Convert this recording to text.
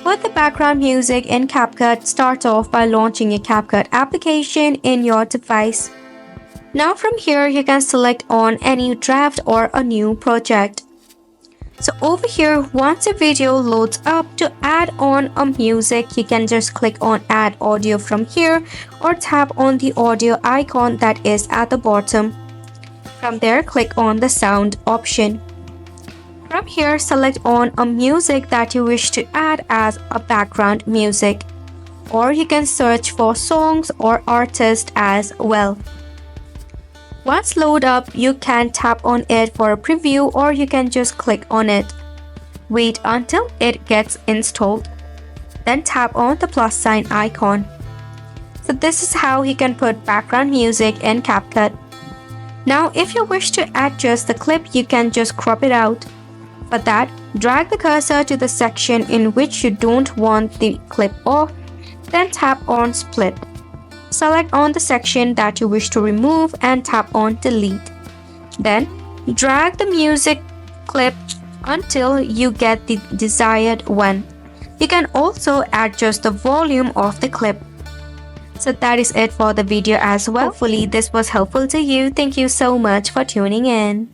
put the background music in Capcut, start off by launching a Capcut application in your device. Now from here, you can select on any draft or a new project. So over here, once a video loads up, to add on a music, you can just click on add audio from here or tap on the audio icon that is at the bottom. From there, click on the sound option. From here, select on a music that you wish to add as a background music, or you can search for songs or artists as well. Once load up, you can tap on it for a preview, or you can just click on it. Wait until it gets installed. Then tap on the plus sign icon. So this is how you can put background music in Capcut. Now if you wish to adjust the clip, you can just crop it out. For that, drag the cursor to the section in which you don't want the clip off, then tap on split. Select on the section that you wish to remove and tap on delete. Then drag the music clip until you get the desired one. You can also adjust the volume of the clip. So that is it for the video as well. Hopefully this was helpful to you. Thank you so much for tuning in.